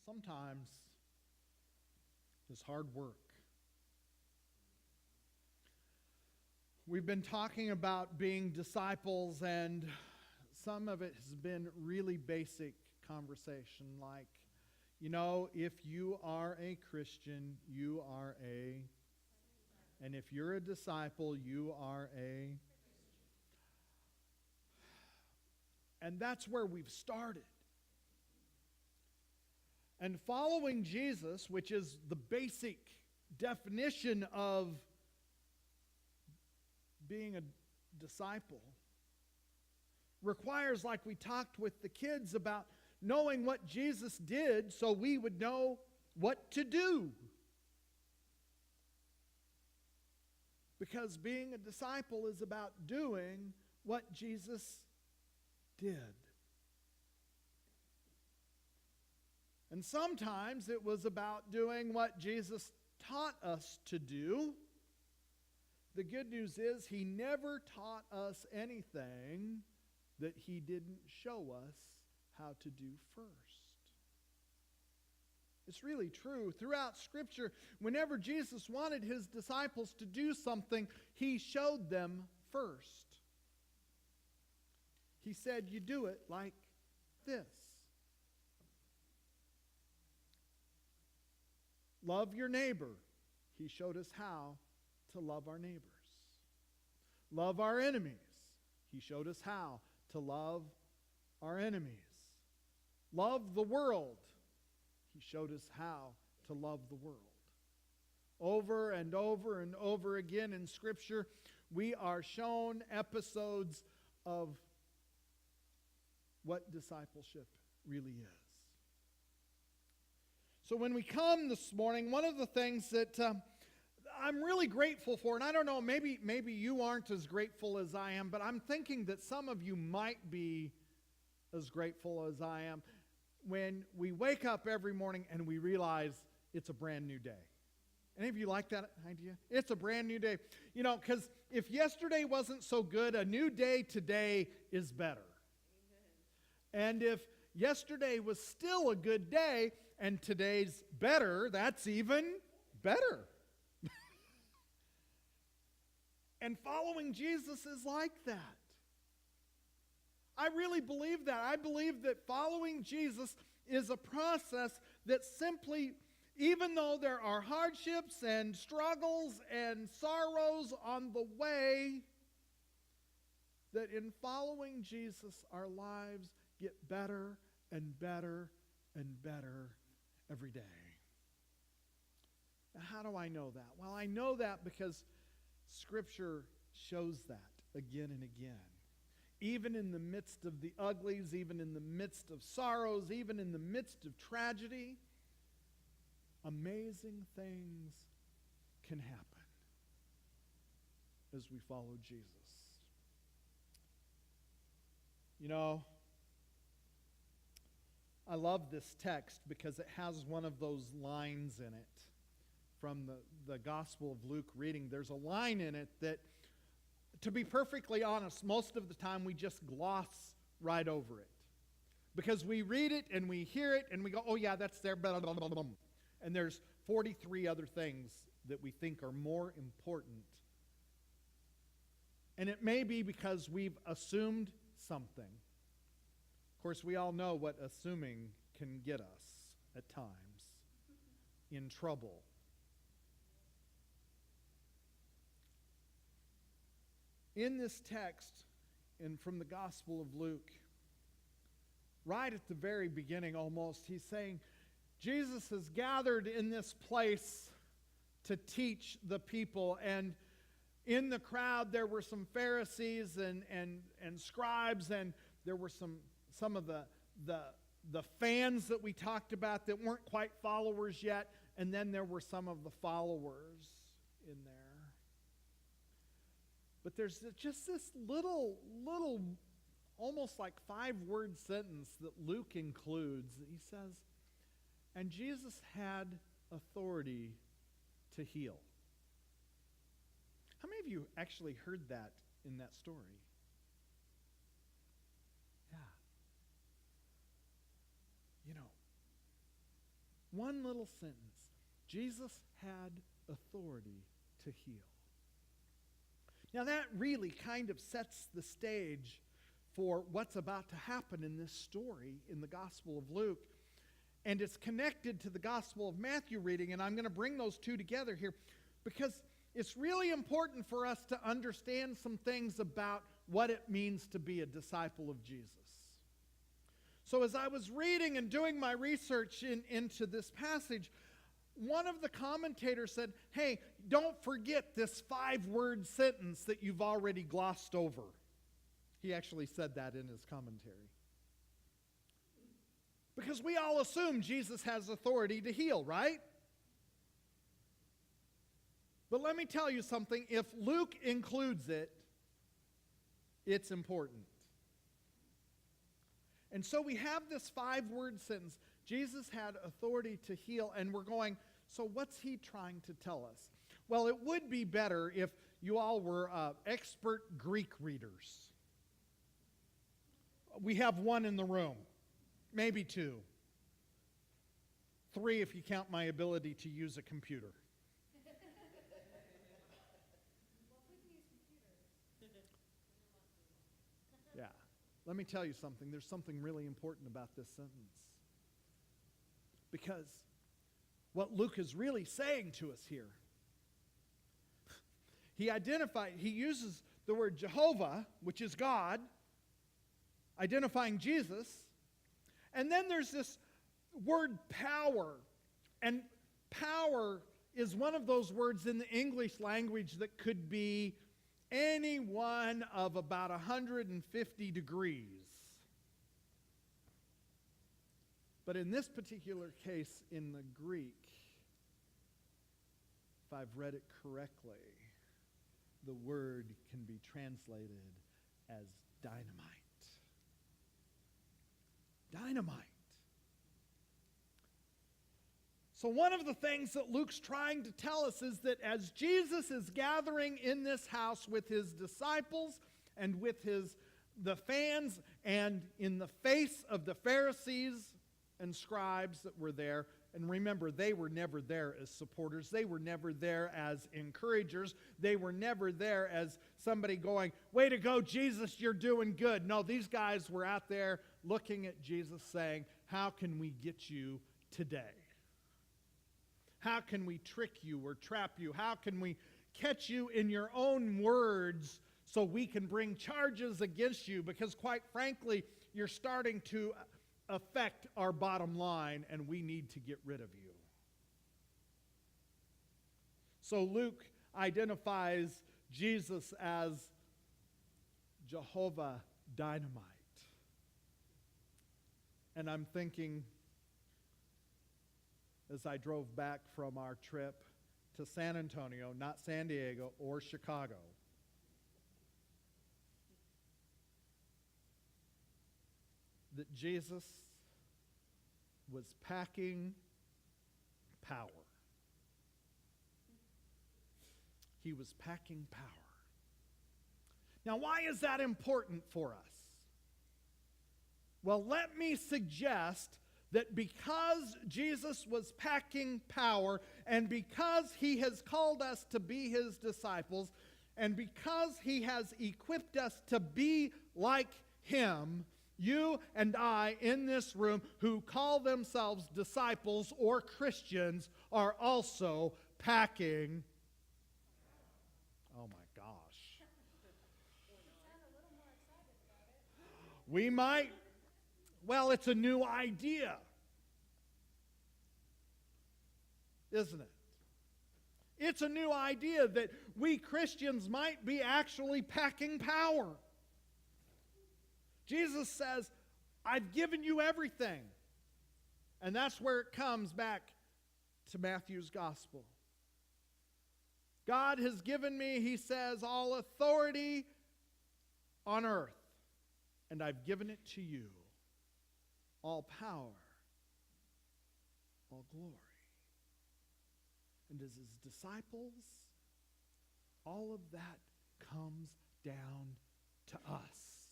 sometimes is hard work. We've been talking about being disciples, and some of it has been really basic conversation, like, if you are a Christian, you are a, and if you're a disciple, you are a, and that's where we've started. And following Jesus, which is the basic definition of being a disciple, requires, like we talked with the kids about, knowing what Jesus did so we would know what to do. Because being a disciple is about doing what Jesus did. And sometimes it was about doing what Jesus taught us to do. The good news is He never taught us anything that He didn't show us how to do first. It's really true. Throughout Scripture, whenever Jesus wanted His disciples to do something, He showed them first. He said, you do it like this. Love your neighbor. He showed us how to love our neighbors. Love our enemies. He showed us how to love our enemies. Love the world. He showed us how to love the world. Over and over and over again in Scripture, we are shown episodes of what discipleship really is. So when we come this morning, one of the things that I'm really grateful for, and I don't know, maybe you aren't as grateful as I am, but I'm thinking that some of you might be as grateful as I am when we wake up every morning and we realize it's a brand new day. Any of you like that idea? It's a brand new day. Because if yesterday wasn't so good, a new day today is better. Amen. And if yesterday was still a good day and today's better, that's even better. And following Jesus is like that. I really believe that. I believe that following Jesus is a process that simply, even though there are hardships and struggles and sorrows on the way, that in following Jesus, our lives get better and better and better every day. Now, how do I know that? Well, I know that because Scripture shows that again and again. Even in the midst of the uglies, even in the midst of sorrows, even in the midst of tragedy, amazing things can happen as we follow Jesus. I love this text because it has one of those lines in it from the Gospel of Luke reading. There's a line in it that, to be perfectly honest, most of the time we just gloss right over it. Because we read it and we hear it and we go, oh yeah, that's there, blah, blah, blah, blah. And there's 43 other things that we think are more important. And it may be because we've assumed something. Of course, we all know what assuming can get us at times in trouble. In this text, and from the Gospel of Luke, right at the very beginning almost, he's saying, Jesus has gathered in this place to teach the people. And in the crowd, there were some Pharisees and scribes, and there were some of the fans that we talked about that weren't quite followers yet, and then there were some of the followers in there. But there's just this little, almost like 5-word sentence that Luke includes. He says, and Jesus had authority to heal. How many of you actually heard that in that story? Yeah. One little sentence. Jesus had authority to heal. Now that really kind of sets the stage for what's about to happen in this story in the Gospel of Luke. And it's connected to the Gospel of Matthew reading, and I'm going to bring those two together here because it's really important for us to understand some things about what it means to be a disciple of Jesus. So as I was reading and doing my research into this passage, one of the commentators said, hey, don't forget this 5-word sentence that you've already glossed over. He actually said that in his commentary. Because we all assume Jesus has authority to heal, right? But let me tell you something. If Luke includes it, it's important. And so we have this 5-word sentence. Jesus had authority to heal, and we're going, so what's he trying to tell us? Well, it would be better if you all were expert Greek readers. We have one in the room, maybe 2. 3 if you count my ability to use a computer. Yeah. Let me tell you something. There's something really important about this sentence. Because what Luke is really saying to us here, he uses the word Jehovah, which is God, identifying Jesus. And then there's this word power. And power is one of those words in the English language that could be any one of about 150 degrees. But in this particular case, in the Greek, if I've read it correctly, the word can be translated as dynamite. Dynamite. So one of the things that Luke's trying to tell us is that as Jesus is gathering in this house with his disciples and with the fans and in the face of the Pharisees and scribes that were there, and remember, they were never there as supporters. They were never there as encouragers. They were never there as somebody going, way to go, Jesus, you're doing good. No, these guys were out there looking at Jesus saying, how can we get you today? How can we trick you or trap you? How can we catch you in your own words so we can bring charges against you? Because quite frankly, you're starting to affect our bottom line, and we need to get rid of you. So Luke identifies Jesus as Jehovah Dynamite. And I'm thinking, as I drove back from our trip to San Antonio, not San Diego or Chicago, that Jesus was packing power. He was packing power. Now, why is that important for us? Well, let me suggest that because Jesus was packing power, and because he has called us to be his disciples, and because he has equipped us to be like him, you and I in this room who call themselves disciples or Christians are also packing. Oh my gosh. We might. Well, it's a new idea, isn't it? It's a new idea that we Christians might be actually packing power. Jesus says, I've given you everything. And that's where it comes back to Matthew's gospel. God has given me, he says, all authority on earth, and I've given it to you. All power, all glory. And as his disciples, all of that comes down to us.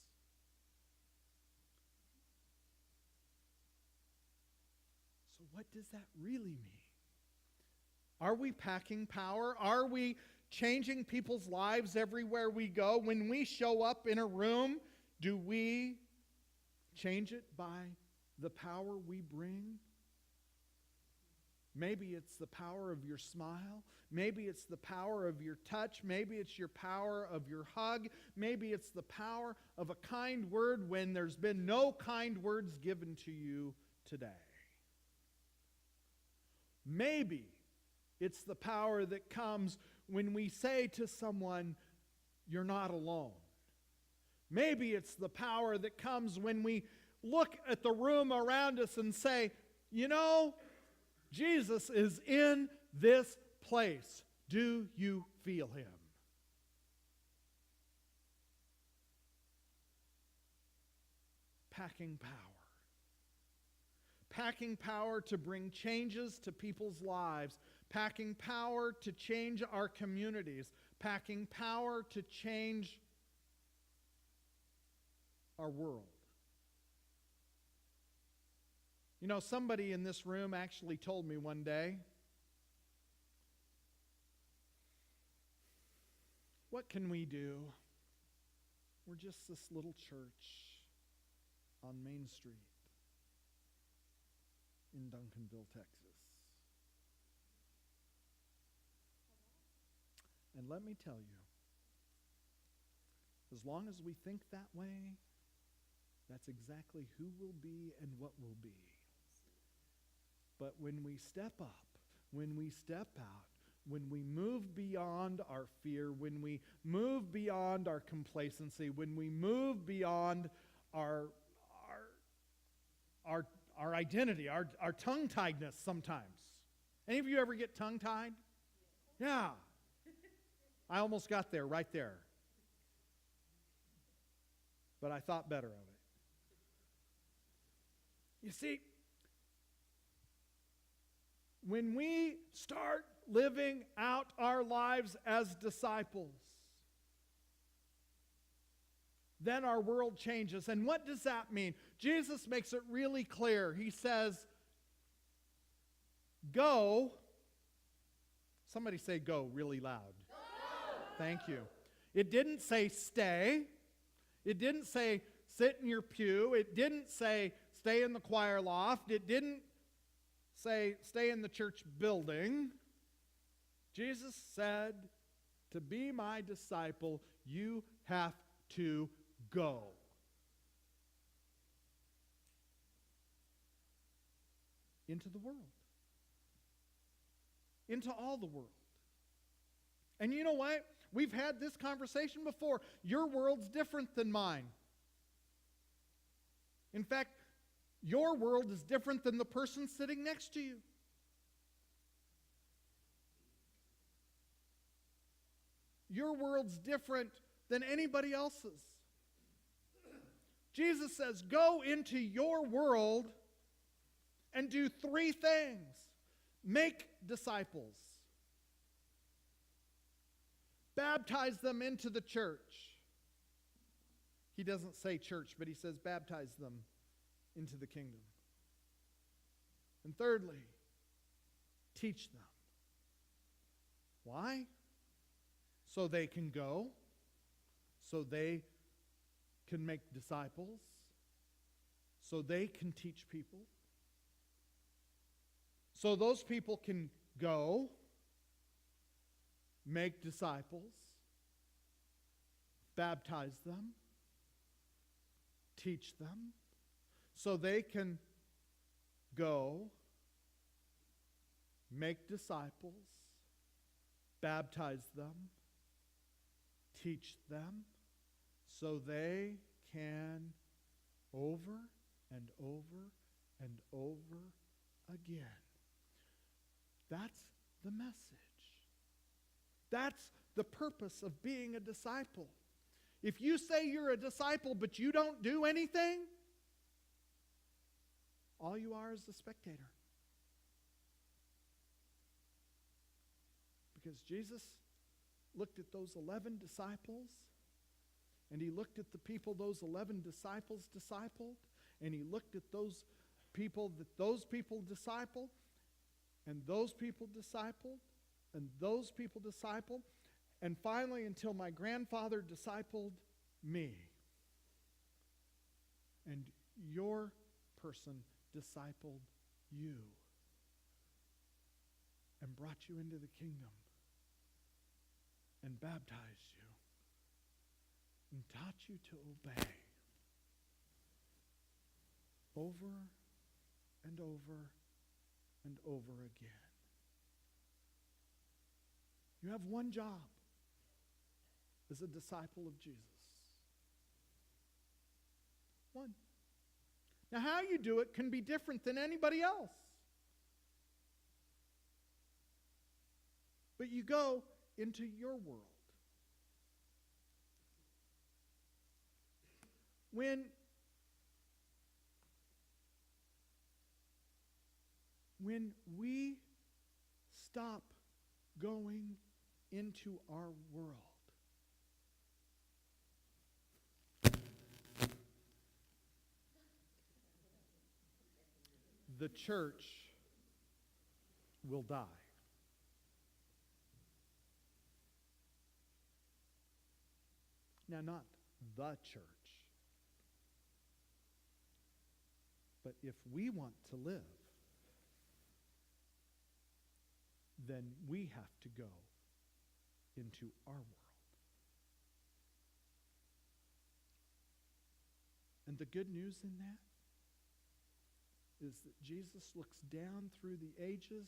So what does that really mean? Are we packing power? Are we changing people's lives everywhere we go? When we show up in a room, do we change it by the power we bring? Maybe it's the power of your smile. Maybe it's the power of your touch. Maybe it's your power of your hug. Maybe it's the power of a kind word when there's been no kind words given to you today. Maybe it's the power that comes when we say to someone, "You're not alone." Maybe it's the power that comes when we look at the room around us and say, "You know, Jesus is in this place. Do you feel him?" Packing power. Packing power to bring changes to people's lives. Packing power to change our communities. Packing power to change our world. You know, somebody in this room actually told me one day, "What can we do? We're just this little church on Main Street in Duncanville, Texas." And let me tell you, as long as we think that way, that's exactly who we'll be and what we'll be. But when we step up, when we step out, when we move beyond our fear, when we move beyond our complacency, when we move beyond our identity, our tongue-tiedness sometimes. Any of you ever get tongue-tied? Yeah. I almost got there, right there. But I thought better of it. You see, when we start living out our lives as disciples, then our world changes. And what does that mean? Jesus makes it really clear. He says, "Go." Somebody say "go" really loud. Go! Thank you. It didn't say stay. It didn't say sit in your pew. It didn't say stay in the choir loft. It didn't say stay in the church building. Jesus said, to be my disciple, you have to go. Into the world. Into all the world. And you know what? We've had this conversation before. Your world's different than mine. In fact, your world is different than the person sitting next to you. Your world's different than anybody else's. Jesus says, go into your world and do 3 things. Make disciples. Baptize them into the church. He doesn't say church, but he says baptize them into the kingdom. And thirdly, teach them. Why? So they can go, so they can make disciples, so they can teach people, so those people can go, make disciples, baptize them, teach them, so they can go, make disciples, baptize them, teach them, so they can over and over and over again. That's the message. That's the purpose of being a disciple. If you say you're a disciple but you don't do anything, all you are is a spectator. Because Jesus looked at those 11 disciples, and he looked at the people those 11 disciples discipled, and he looked at those people that those people disciple, and those people discipled, and those people discipled, and finally until my grandfather discipled me. And your person discipled you and brought you into the kingdom and baptized you and taught you to obey over and over and over again. You have one job as a disciple of Jesus. One. Now, how you do it can be different than anybody else. But you go into your world. When we stop going into our world, the church will die. Now, not the church, but if we want to live, then we have to go into our world. And the good news in that is that Jesus looks down through the ages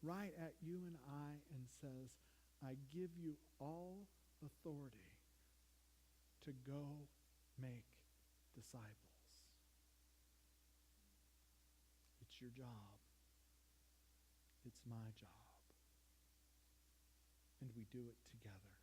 right at you and I and says, I give you all authority to go make disciples. It's your job. It's my job. And we do it together.